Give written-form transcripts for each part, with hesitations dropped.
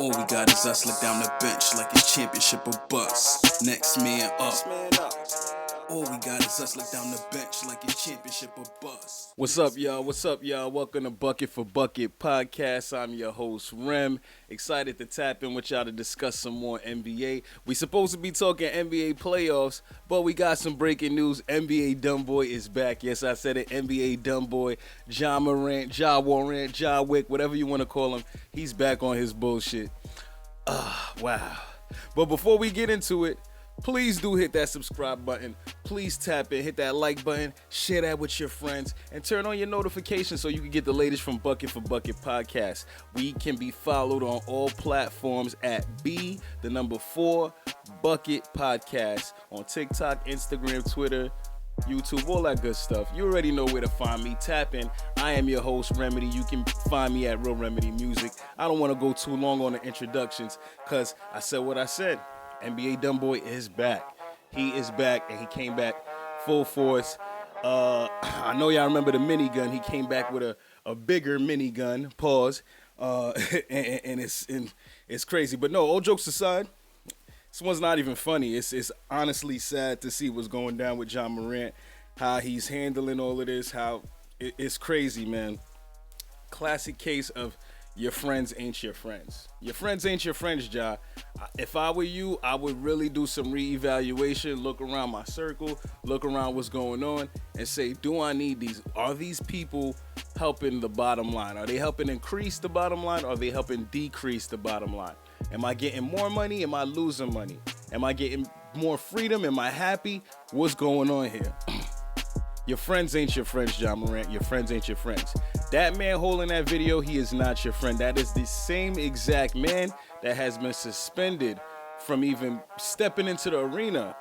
All we got is us, look down the bench like it's championship or bust. Next man up. All we got is us, look down the bench like it's championship or bust. What's up, y'all? What's up, y'all? Welcome to Bucket4Bucket podcast. I'm your host, Rem. Excited to tap in with y'all to discuss some more NBA. We supposed to be talking NBA playoffs, but we got some breaking news. NBA Dumbboy is back. Yes, I said it. NBA Dumbboy, Ja Morant, Ja Warrant, Ja Wick, whatever you want to call him. He's back on his bullshit. Wow. But before we get into it, please do hit that subscribe button. Please tap in, hit that like button, share that with your friends, and turn on your notifications so you can get the latest from Bucket4Bucket podcast. We can be followed on all platforms at B4Bucket podcast on TikTok, Instagram, Twitter, YouTube, all that good stuff. You already know where to find me. Tap in. I am your host, Remedy. You can find me at Real Remedy Music. I don't want to go too long on the introductions because I said what I said. NBA Dumbboy is back. He is back, and he came back full force. I know y'all remember the minigun. He came back with a bigger minigun. Pause. And it's crazy. But no, all jokes aside, this one's not even funny. It's honestly sad to see what's going down with Ja Morant, how he's handling all of this, how it's crazy, man. Classic case of your friends ain't your friends. Your friends ain't your friends, Ja. If I were you, I would really do some reevaluation, look around my circle, look around what's going on, and say, do I need these? Are these people helping the bottom line? Are they helping increase the bottom line? Or are they helping decrease the bottom line? Am I getting more money? Am I losing money? Am I getting more freedom? Am I happy? What's going on here? Your friends ain't your friends, Ja Morant. Your friends ain't your friends. That man holding that video, he is not your friend. That is the same exact man that has been suspended from even stepping into the arena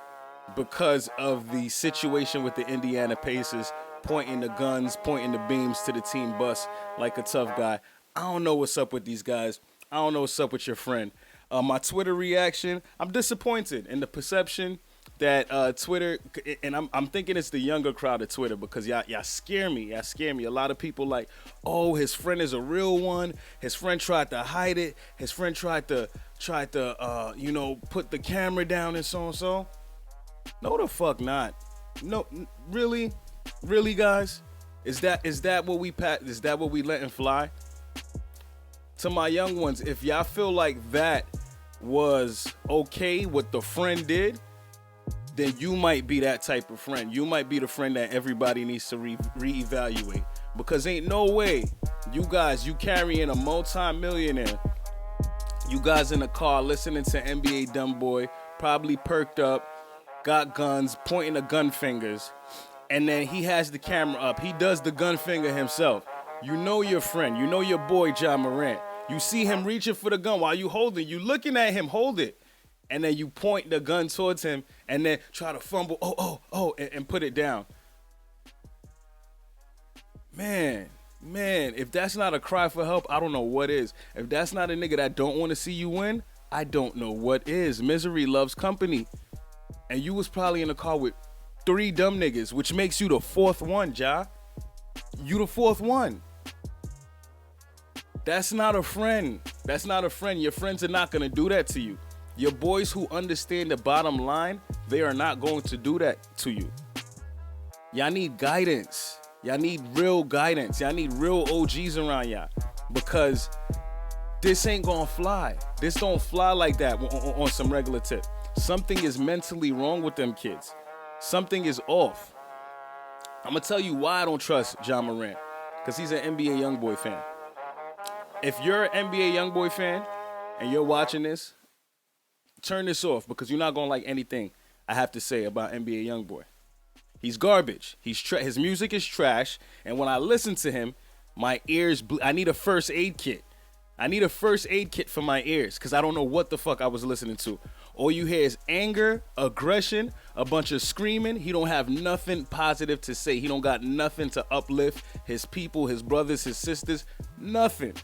because of the situation with the Indiana Pacers, pointing the guns, pointing the beams to the team bus like a tough guy. I don't know what's up with these guys. I don't know what's up with your friend. My Twitter reaction, I'm disappointed in the perception that Twitter, and I'm thinking it's the younger crowd of Twitter because y'all scare me. Y'all scare me. A lot of people like, oh, his friend is a real one. His friend tried to hide it. His friend tried to put the camera down and so and so. No, the fuck not. No, really, guys, is that what we letting fly? To my young ones, if y'all feel like that was okay, what the friend did, then you might be that type of friend. You might be the friend that everybody needs to reevaluate. Because ain't no way you carrying a multi-millionaire, you guys in the car listening to NBA Dumbboy, probably perked up, got guns, pointing the gun fingers, and then he has the camera up. He does the gun finger himself. You know your friend. You know your boy, Ja Morant. You see him reaching for the gun while you holding. You looking at him hold it. And then you point the gun towards him and then try to fumble, and put it down. Man, if that's not a cry for help, I don't know what is. If that's not a nigga that don't want to see you win, I don't know what is. Misery loves company. And you was probably in the car with 3 dumb niggas, which makes you the 4th one, Ja. You the 4th one. That's not a friend. That's not a friend. Your friends are not going to do that to you. Your boys who understand the bottom line, they are not going to do that to you. Y'all need guidance. Y'all need real guidance. Y'all need real OGs around y'all. Because this ain't gonna fly. This don't fly like that on some regular tip. Something is mentally wrong with them kids. Something is off. I'm gonna tell you why I don't trust Ja Morant. Because he's an NBA Youngboy fan. If you're an NBA Youngboy fan and you're watching this, turn this off because you're not going to like anything I have to say about NBA Youngboy. He's garbage. His music is trash. And when I listen to him, my ears I need a first aid kit. I need a first aid kit for my ears because I don't know what the fuck I was listening to. All you hear is anger, aggression, a bunch of screaming. He don't have nothing positive to say. He don't got nothing to uplift his people, his brothers, his sisters. Nothing.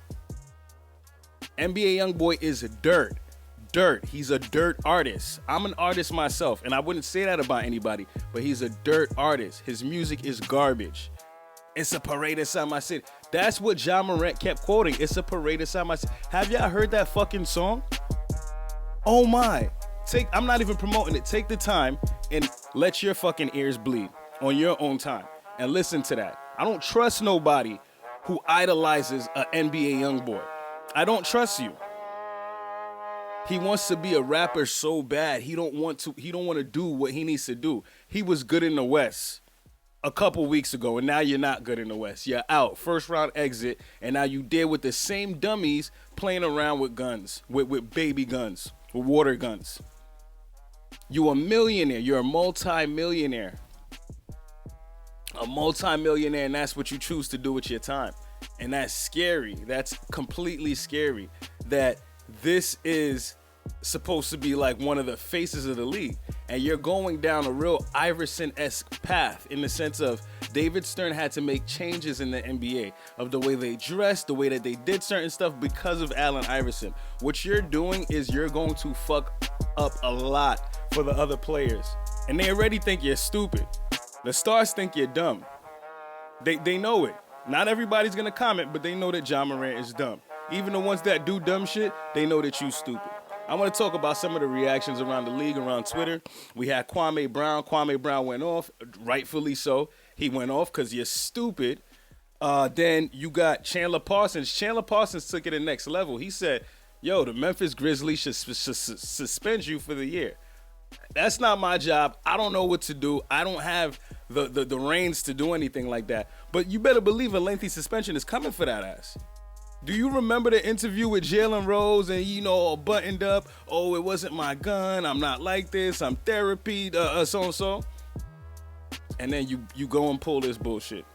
NBA Youngboy is dirt. He's a dirt artist. I'm an artist myself, and I wouldn't say that about anybody, but he's a dirt artist. His music is garbage. It's a parade inside my city. That's what Ja Morant kept quoting. It's a parade inside my city. Have y'all heard that fucking song? Oh my. I'm not even promoting it. Take the time and let your fucking ears bleed on your own time and listen to that. I don't trust nobody who idolizes an NBA YoungBoy. I don't trust you. He wants to be a rapper so bad. He don't want to do what he needs to do. He was good in the West a couple weeks ago, and now you're not good in the West. You're out. First round exit, and now you deal with the same dummies playing around with guns, with baby guns, with water guns. You a millionaire. You're a multi-millionaire. A multi-millionaire, and that's what you choose to do with your time. And that's scary. That's completely scary. That this is supposed to be like one of the faces of the league. And you're going down a real Iverson-esque path in the sense of David Stern had to make changes in the NBA of the way they dressed, the way that they did certain stuff because of Allen Iverson. What you're doing is you're going to fuck up a lot for the other players. And they already think you're stupid. The stars think you're dumb. They know it. Not everybody's going to comment, but they know that Ja Morant is dumb. Even the ones that do dumb shit, they know that you stupid. I want to talk about some of the reactions around the league, around Twitter. We had Kwame Brown. Kwame Brown went off, rightfully so. He went off because you're stupid. Then you got Chandler Parsons. Chandler Parsons took it to the next level. He said, yo, the Memphis Grizzlies should suspend you for the year. That's not my job. I don't know what to do. I don't have the reins to do anything like that. But you better believe a lengthy suspension is coming for that ass. Do you remember the interview with Jalen Rose and, all buttoned up? Oh, it wasn't my gun. I'm not like this. I'm therapy, so-and-so. And then you go and pull this bullshit.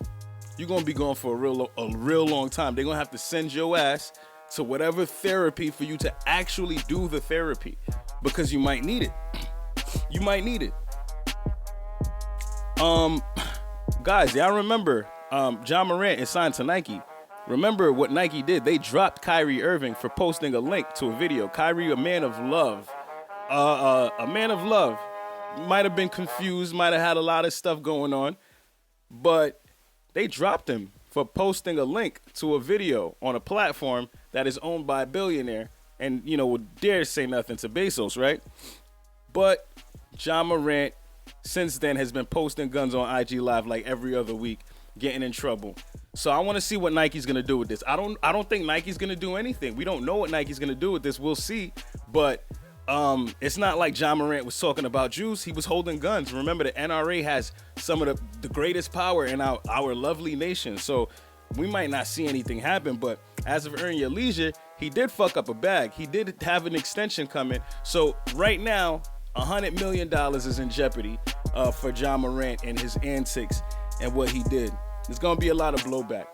You're going to be gone for a real long time. They're going to have to send your ass to whatever therapy for you to actually do the therapy because you might need it. You might need it. Guys, y'all remember Ja Morant is signed to Nike. Remember what Nike did? They dropped Kyrie Irving for posting a link to a video. Kyrie, a man of love. A man of love. Might have been confused, might have had a lot of stuff going on. But they dropped him for posting a link to a video on a platform that is owned by a billionaire. And, would dare say nothing to Bezos, right? But Ja Morant, since then, has been posting guns on IG Live like every other week, getting in trouble. So I want to see what Nike's going to do with this. I don't think Nike's going to do anything. We don't know what Nike's going to do with this. We'll see. But it's not like Ja Morant was talking about Jews. He was holding guns. Remember, the NRA has some of the greatest power in our lovely nation. So we might not see anything happen. But as of Earn Your Leisure, he did fuck up a bag. He did have an extension coming. So right now, $100 million is in jeopardy for Ja Morant and his antics and what he did. There's going to be a lot of blowback.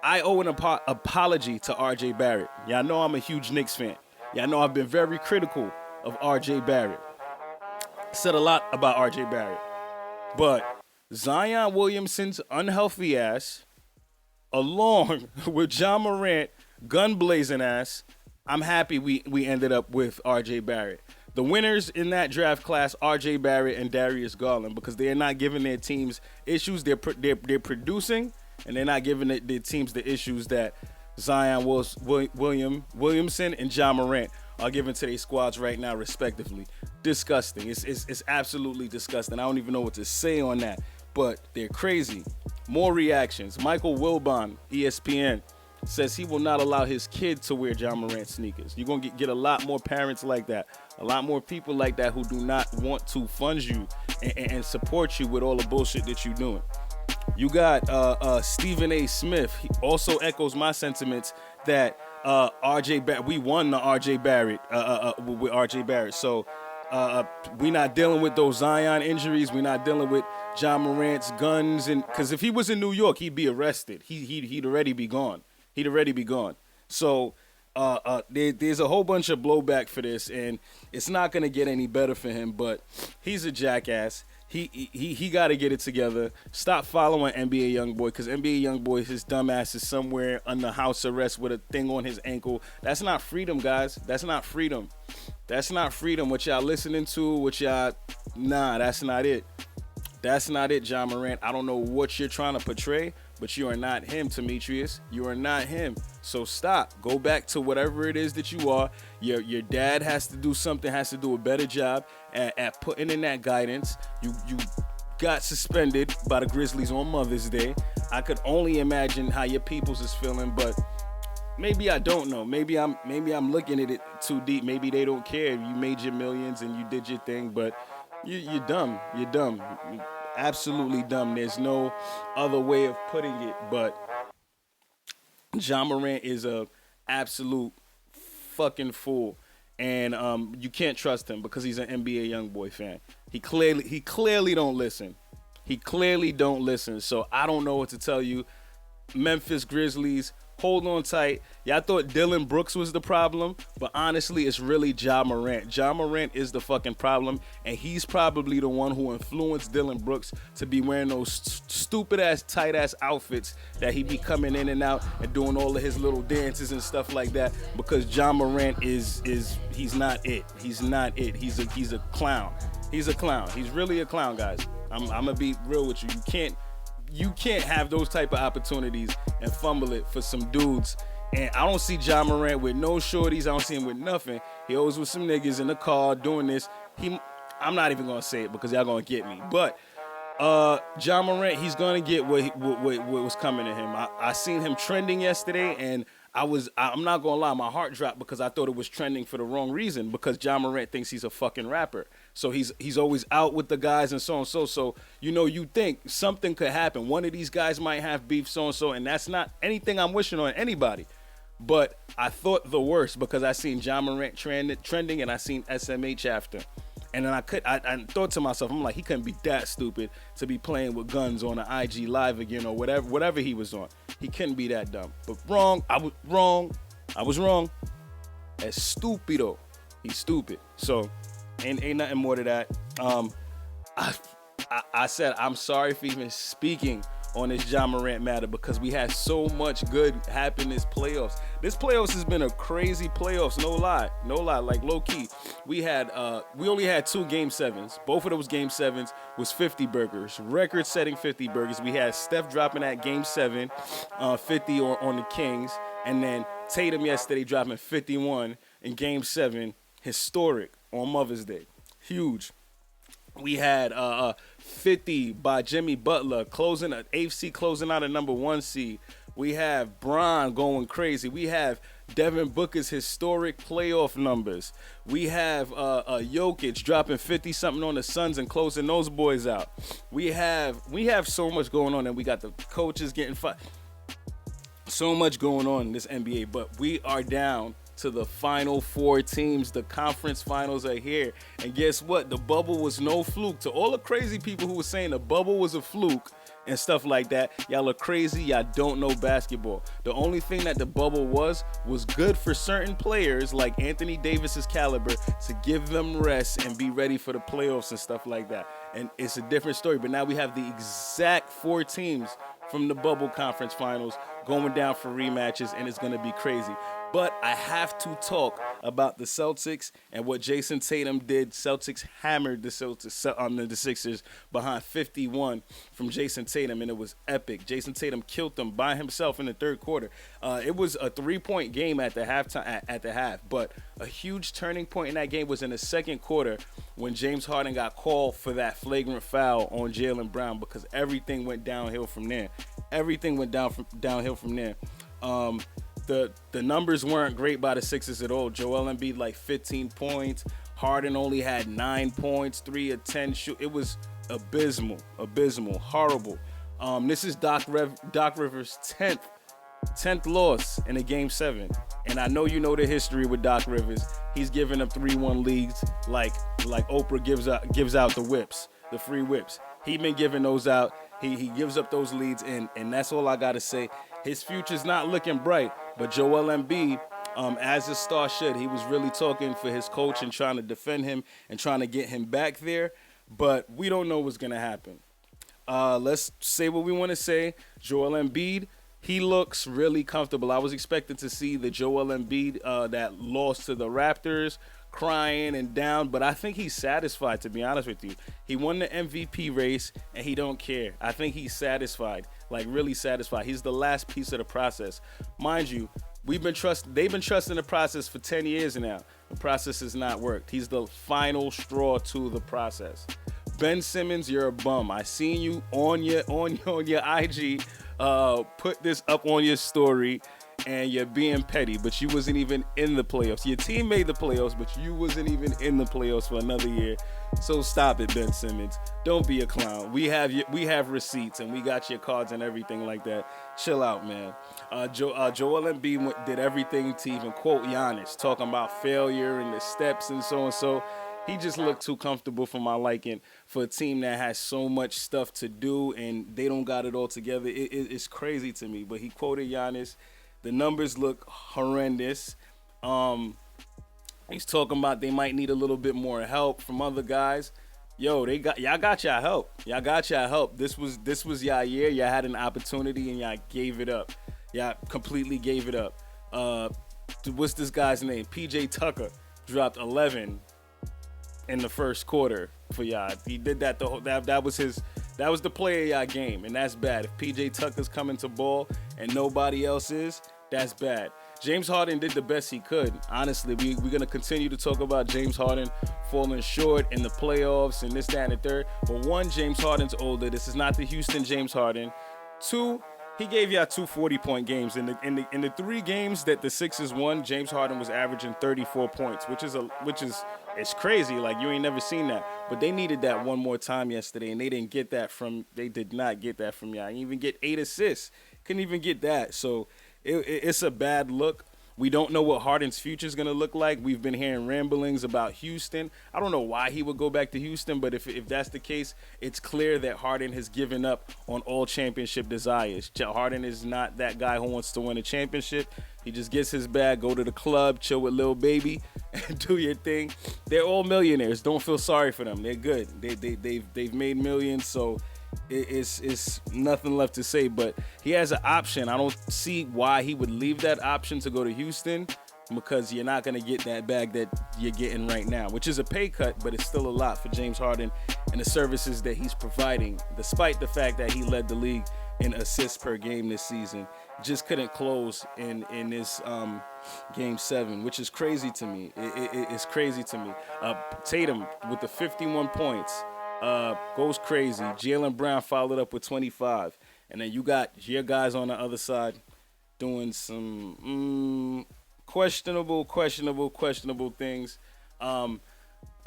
I owe an apology to RJ Barrett. Y'all know I'm a huge Knicks fan. Y'all know I've been very critical of RJ Barrett. Said a lot about RJ Barrett. But Zion Williamson's unhealthy ass, along with Ja Morant, gun-blazing ass, I'm happy we ended up with RJ Barrett. The winners in that draft class, R.J. Barrett and Darius Garland, because they are not giving their teams issues. They're producing, and they're not giving their teams the issues that Zion Williamson and Ja Morant are giving to their squads right now, respectively. Disgusting. It's absolutely disgusting. I don't even know what to say on that, but they're crazy. More reactions. Michael Wilbon, ESPN, says he will not allow his kid to wear Ja Morant sneakers. You're going to get a lot more parents like that, a lot more people like that who do not want to fund you and support you with all the bullshit that you're doing. You got Stephen A. Smith. He also echoes my sentiments that RJ Barrett, we won the RJ Barrett with RJ Barrett. So we're not dealing with those Zion injuries. We're not dealing with Ja Morant's guns. Because if he was in New York, he'd be arrested. He'd already be gone. He'd already be gone. So there's a whole bunch of blowback for this, and it's not going to get any better for him, but he's a jackass. He got to get it together. Stop following NBA YoungBoy, because NBA YoungBoy, his dumb ass is somewhere under house arrest with a thing on his ankle. That's not freedom, guys. That's not freedom. That's not freedom. What y'all listening to, that's not it. That's not it, Ja Morant. I don't know what you're trying to portray, but you are not him, Demetrius. You are not him. So stop. Go back to whatever it is that you are. Your dad has to do something, has to do a better job at putting in that guidance. You got suspended by the Grizzlies on Mother's Day. I could only imagine how your peoples is feeling, but maybe I don't know. Maybe I'm looking at it too deep. Maybe they don't care. You made your millions and you did your thing, but you're dumb. You're dumb. You're absolutely dumb. There's no other way of putting it, but Ja Morant is a absolute fucking fool. And you can't trust him because he's an NBA YoungBoy fan. He clearly don't listen. He clearly don't listen. So I don't know what to tell you. Memphis Grizzlies, hold on tight. Y'all thought Dylan Brooks was the problem, but honestly, it's really Ja Morant. Ja Morant is the fucking problem, and he's probably the one who influenced Dylan Brooks to be wearing those stupid-ass, tight-ass outfits that he be coming in and out and doing all of his little dances and stuff like that, because Ja Morant he's not it. He's not it. He's a clown. He's a clown. He's really a clown, guys. I'm gonna be real with you. You can't have those type of opportunities and fumble it for some dudes. And I don't see Ja Morant with no shorties. I don't see him with nothing. He always with some niggas in the car doing this. I'm not even gonna say it because y'all gonna get me. But Ja Morant, he's gonna get what was coming to him. I seen him trending yesterday, and I'm not gonna lie, my heart dropped because I thought it was trending for the wrong reason, because Ja Morant thinks he's a fucking rapper. So he's always out with the guys and so and so. So you think something could happen. One of these guys might have beef so and so, and that's not anything I'm wishing on anybody. But I thought the worst because I seen Ja Morant trending, and I seen SMH after. And then I thought to myself, I'm like, he couldn't be that stupid to be playing with guns on an IG Live again or whatever he was on. He couldn't be that dumb. But wrong. I was wrong. As stupido. He's stupid. So ain't nothing more to that. I said I'm sorry for even speaking on this Ja Morant matter because we had so much good happen this playoffs. This playoffs has been a crazy playoffs, no lie, like low key. We only had 2 game 7s. Both of those game 7s was 50 burgers, record-setting 50 burgers. We had Steph dropping at game 7, 50 on the Kings, and then Tatum yesterday dropping 51 in game 7, historic on Mother's Day, huge. We had 50 by Jimmy Butler, AFC closing out a number 1 seed. We have Bron going crazy. We have Devin Booker's historic playoff numbers. We have Jokic dropping 50-something on the Suns and closing those boys out. We have so much going on, and we got the coaches getting fired. So much going on in this NBA, but we are down to the final 4 teams. The conference finals are here. And guess what? The bubble was no fluke. To all the crazy people who were saying the bubble was a fluke and stuff like that, y'all are crazy. Y'all don't know basketball. The only thing that the bubble was good for certain players like Anthony Davis's caliber to give them rest and be ready for the playoffs and stuff like that. And it's a different story. But now we have the exact 4 teams from the bubble conference finals going down for rematches, and it's going to be crazy. But I have to talk about the Celtics and what Jason Tatum did. Celtics hammered the Sixers behind 51 from Jason Tatum, and it was epic. Jason Tatum killed them by himself in the third quarter. It was a 3-point game at the half, but a huge turning point in that game was in the second quarter when James Harden got called for that flagrant foul on Jaylen Brown, because everything went downhill from there. Downhill from there. The numbers weren't great by the Sixers at all. Joel Embiid like 15 points. Harden only had 9 points, 3 of 10 shoot. It was abysmal, horrible. This is Doc Rivers' 10th loss in a game 7. And I know you know the history with Doc Rivers. He's giving up 3-1 leads like Oprah gives out the whips, the free whips. He been giving those out. He gives up those leads, and that's all I got to say. His future's not looking bright, but Joel Embiid, as a star should, he was really talking for his coach and trying to defend him and trying to get him back there, but we don't know what's going to happen. Let's say what we want to say. Joel Embiid, he looks really comfortable. I was expecting to see the Joel Embiid that lost to the Raptors, crying and down, but I think he's satisfied, to be honest with you. He won the MVP race and he don't care. I think he's satisfied. like really satisfied. He's the last piece of the process. Mind you, they've been trusting the process for 10 years now. The process has not worked. He's the final straw to the process. Ben Simmons, you're a bum. I seen you on your IG put this up on your story, and you're being petty, but you wasn't even in the playoffs. Your team made the playoffs, but you wasn't even in the playoffs for another year. So stop it, Ben Simmons. Don't be a clown. We have receipts, and we got your cards and everything like that. Chill out, man. Joel Embiid did everything to even quote Giannis, talking about failure and the steps and so and so. He just looked too comfortable for my liking for a team that has so much stuff to do and they don't got it all together. It's crazy to me. But he quoted Giannis. The numbers look horrendous. He's talking about they might need a little bit more help from other guys. Yo, y'all got y'all help. Y'all got y'all help. This was y'all year. Y'all had an opportunity and y'all gave it up. Y'all completely gave it up. What's this guy's name? PJ Tucker dropped 11 in the first quarter for y'all. He did that that was the play of y'all game, and that's bad. If PJ Tucker's coming to ball and nobody else is, that's bad. James Harden did the best he could. Honestly, we're going to continue to talk about James Harden falling short in the playoffs and this, that, and the third. But one, James Harden's older. This is not the Houston James Harden. Two, he gave y'all 2 40-point games. In the 3 games that the Sixers won, James Harden was averaging 34 points, which is it's crazy. Like, you ain't never seen that. But they needed that one more time yesterday, and they did not get that from y'all. You even get 8 assists. Couldn't even get that. So it's a bad look. We don't know what Harden's future is going to look like. We've been hearing ramblings about Houston. I don't know why he would go back to Houston, but if that's the case, it's clear that Harden has given up on all championship desires. Harden is not that guy who wants to win a championship. He just gets his bag, go to the club, chill with Lil Baby, and do your thing. They're all millionaires. Don't feel sorry for them. They're good. They've made millions, so it's nothing left to say. But he has an option. I don't see why he would leave that option to go to Houston, because you're not going to get that bag that you're getting right now, which is a pay cut, but it's still a lot for James Harden and the services that he's providing, despite the fact that he led the league in assists per game this season. Just couldn't close in this Game 7, which is crazy to me. It's crazy to me. Tatum with the 51 points goes crazy. Jaylen Brown followed up with 25. And then you got your guys on the other side doing some questionable things.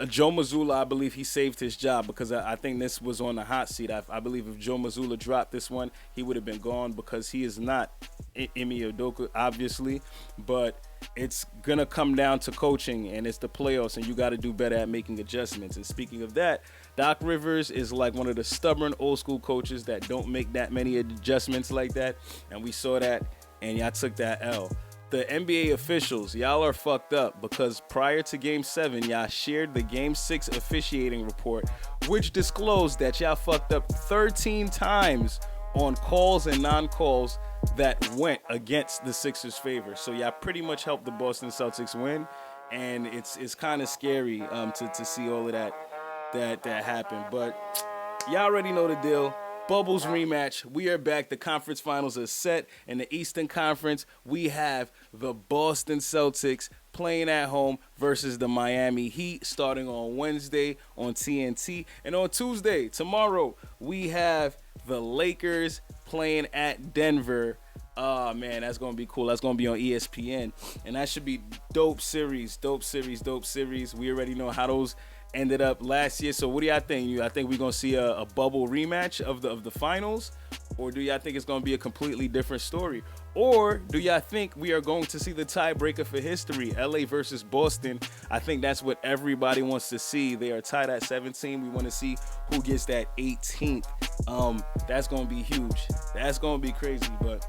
Joe Mazzulla, I believe he saved his job, because I think this was on the hot seat. I believe if Joe Mazzulla dropped this one, he would have been gone, because he is not Ime Udoka, obviously. But it's going to come down to coaching, and it's the playoffs, and you got to do better at making adjustments. And speaking of that, Doc Rivers is like one of the stubborn old school coaches that don't make that many adjustments like that. And we saw that, and y'all took that L. The NBA officials, y'all are fucked up, because prior to Game 7, y'all shared the Game 6 officiating report, which disclosed that y'all fucked up 13 times on calls and non-calls that went against the Sixers' favor. So y'all pretty much helped the Boston Celtics win, and it's kind of scary to see all of that happen. But y'all already know the deal. Bubbles rematch. We are back. The conference finals are set. In the Eastern Conference, we have the Boston Celtics playing at home versus the Miami Heat, starting on Wednesday on TNT. And on Tuesday, tomorrow, we have the Lakers playing at Denver. Oh, man, that's going to be cool. That's going to be on ESPN. And that should be dope series. We already know how those ended up last year. So what do y'all think? I think we're going to see a bubble rematch of the finals? Or do y'all think it's going to be a completely different story? Or do y'all think we are going to see the tiebreaker for history, LA versus Boston? I think that's what everybody wants to see. They are tied at 17. We want to see who gets that 18th. That's going to be huge. That's going to be crazy. But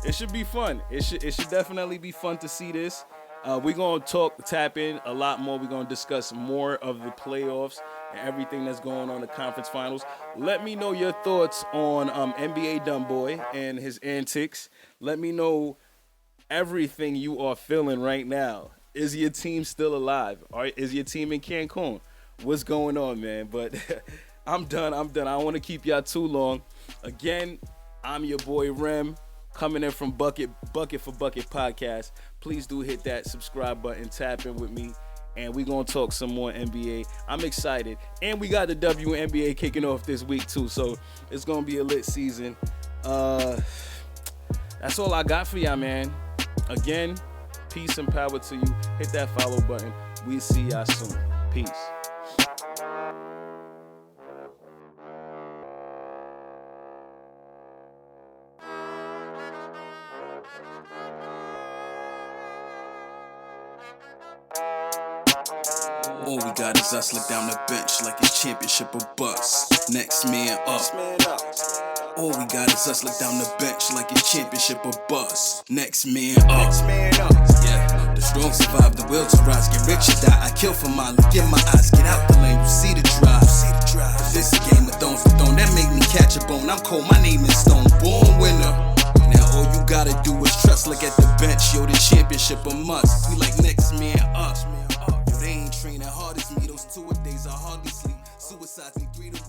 it should be fun. It should definitely be fun to see this. We're going to tap in a lot more. We're going to discuss more of the playoffs and everything that's going on in the conference finals. Let me know your thoughts on NBA Dumbboy and his antics. Let me know everything you are feeling right now. Is your team still alive? Or is your team in Cancun? What's going on, man? But I'm done. I don't want to keep y'all too long. Again, I'm your boy Rem, coming in from Bucket4Bucket podcast. Please do hit that subscribe button, tap in with me, and we gonna talk some more NBA. I'm excited, and we got the WNBA kicking off this week too, so it's gonna be a lit season. That's all I got for y'all, man. Again, peace and power to you. Hit that follow button. We'll see y'all soon. Peace. All we got is us look down the bench like it's championship or bust. Next man up. All we got is us look down the bench like it's championship or bust. Next man up. Yeah, the strong survive, the will to rise. Get rich or die. I kill for mine. Look in my eyes. Get out the lane. You see the drive. If this a game of thrones for throne, that make me catch a bone. I'm cold. My name is Stone. Born winner. Now all you gotta do is trust. Look at the bench. Yo, the championship a must. We like next man up. They ain't training hard as me. Those 2 a days I hardly sleep. Suicides in 3 to